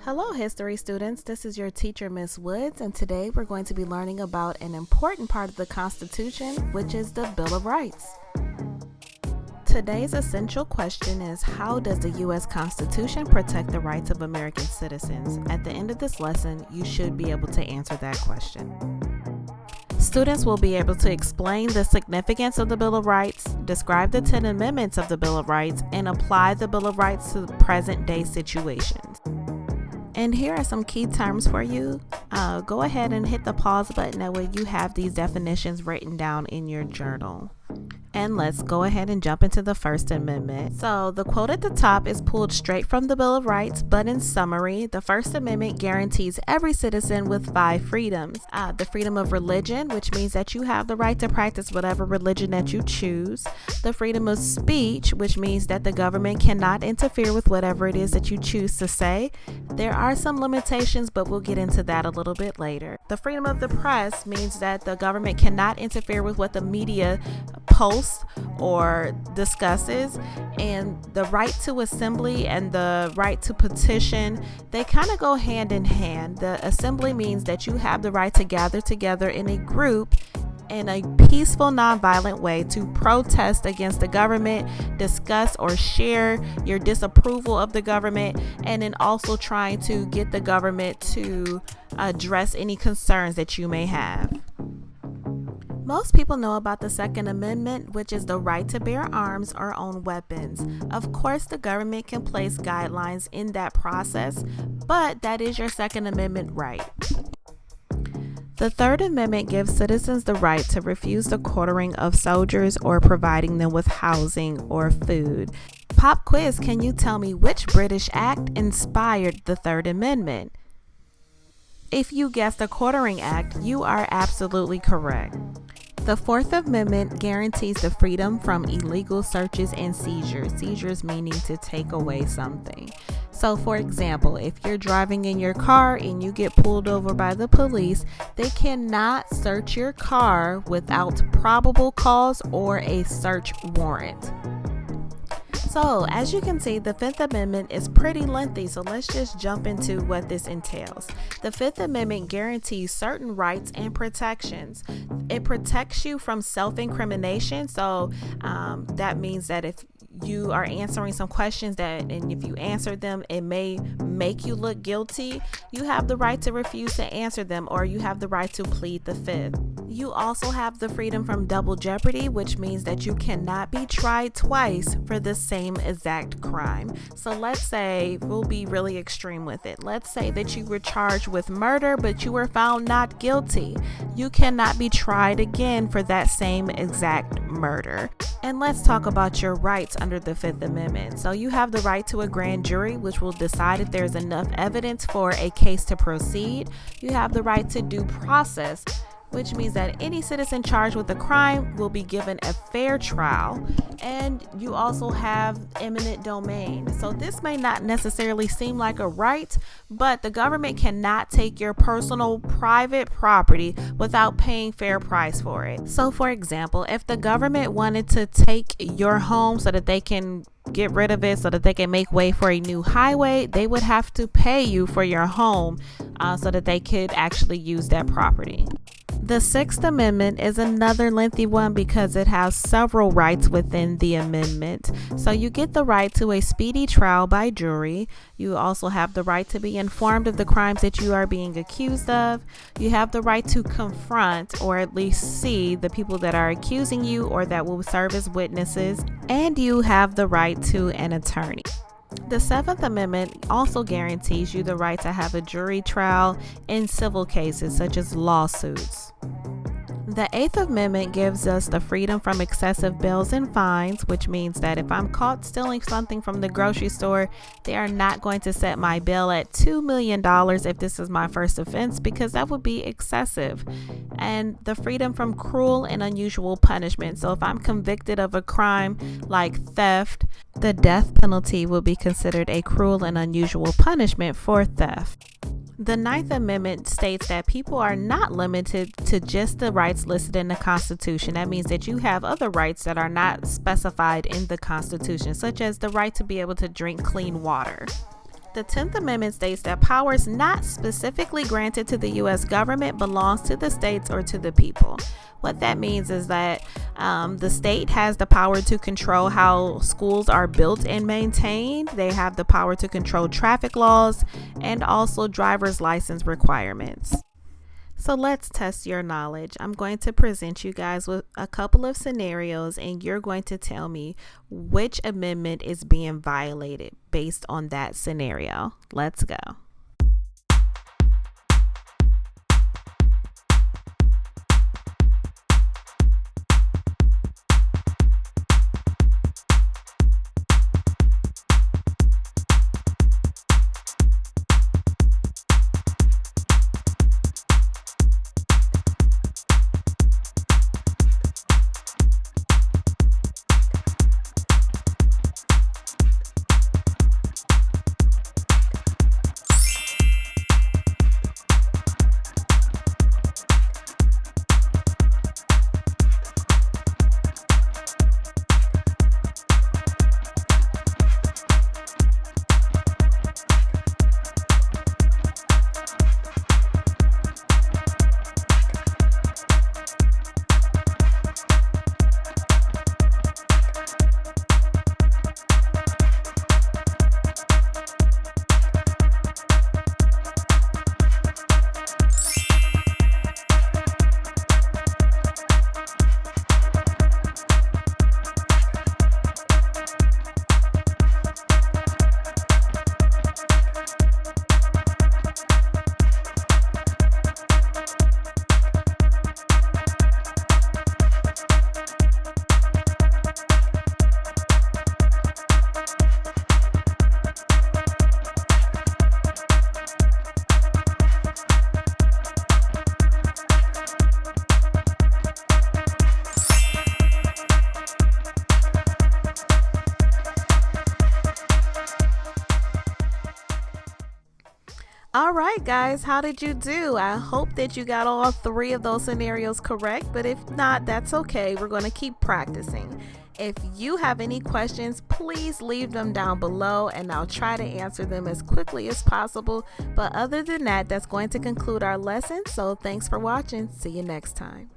Hello, history students. This is your teacher, Miss Woods, and today we're going to be learning about an important part of the Constitution, which is the Bill of Rights. Today's essential question is, how does the U.S. Constitution protect the rights of American citizens? At the end of this lesson, you should be able to answer that question. Students will be able to explain the significance of the Bill of Rights, describe the 10 amendments of the Bill of Rights, and apply the Bill of Rights to present-day situations. And here are some key terms for you. Go ahead and hit the pause button, that way you have these definitions written down in your journal. And let's go ahead and jump into the First Amendment. So the quote at the top is pulled straight from the Bill of Rights, but in summary, the First Amendment guarantees every citizen with 5 freedoms. The freedom of religion, which means that you have the right to practice whatever religion that you choose. The freedom of speech, which means that the government cannot interfere with whatever it is that you choose to say. There are some limitations, but we'll get into that a little bit later. The freedom of the press means that the government cannot interfere with what the media posts or discusses, and the right to assembly and the right to petition, they kind of go hand in hand. The assembly means that you have the right to gather together in a group in a peaceful, nonviolent way to protest against the government, discuss or share your disapproval of the government, and then also trying to get the government to address any concerns that you may have. Most people know about the Second Amendment, which is the right to bear arms or own weapons. Of course, the government can place guidelines in that process, but that is your Second Amendment right. The Third Amendment gives citizens the right to refuse the quartering of soldiers or providing them with housing or food. Pop quiz, can you tell me which British act inspired the Third Amendment? If you guessed the Quartering Act, you are absolutely correct. The Fourth Amendment guarantees the freedom from illegal searches and seizures. Seizures meaning to take away something. So, for example, if you're driving in your car and you get pulled over by the police, they cannot search your car without probable cause or a search warrant. So, as you can see, the Fifth Amendment is pretty lengthy, so let's just jump into what this entails. The Fifth Amendment guarantees certain rights and protections. It protects you from self-incrimination, so that means that if you are answering some questions and if you answer them, it may make you look guilty, you have the right to refuse to answer them, or you have the right to plead the fifth. You also have the freedom from double jeopardy, which means that you cannot be tried twice for the same exact crime. So let's say, we'll be really extreme with it. Let's say that you were charged with murder, but you were found not guilty. You cannot be tried again for that same exact murder. And let's talk about your rights under the Fifth Amendment. So you have the right to a grand jury, which will decide if there's enough evidence for a case to proceed. You have the right to due process, which means that any citizen charged with a crime will be given a fair trial. And you also have eminent domain. So this may not necessarily seem like a right, but the government cannot take your personal private property without paying fair price for it. So for example, if the government wanted to take your home so that they can get rid of it, so that they can make way for a new highway, they would have to pay you for your home so that they could actually use that property. The Sixth Amendment is another lengthy one because it has several rights within the amendment. So you get the right to a speedy trial by jury. You also have the right to be informed of the crimes that you are being accused of. You have the right to confront or at least see the people that are accusing you or that will serve as witnesses. And you have the right to an attorney. The Seventh Amendment also guarantees you the right to have a jury trial in civil cases such as lawsuits. The Eighth Amendment gives us the freedom from excessive bills and fines, which means that if I'm caught stealing something from the grocery store, they are not going to set my bill at $2 million if this is my first offense, because that would be excessive. And the freedom from cruel and unusual punishment. So if I'm convicted of a crime like theft, the death penalty will be considered a cruel and unusual punishment for theft. The Ninth Amendment states that people are not limited to just the rights listed in the Constitution. That means that you have other rights that are not specified in the Constitution, such as the right to be able to drink clean water. The 10th Amendment states that powers not specifically granted to the U.S. government belongs to the states or to the people. What that means is that the state has the power to control how schools are built and maintained. They have the power to control traffic laws and also driver's license requirements. So let's test your knowledge. I'm going to present you guys with a couple of scenarios, and you're going to tell me which amendment is being violated based on that scenario. Let's go. All right, guys, how did you do? I hope that you got all three of those scenarios correct, but if not, that's okay. We're going to keep practicing. If you have any questions, please leave them down below and I'll try to answer them as quickly as possible. But other than that, that's going to conclude our lesson. So thanks for watching. See you next time.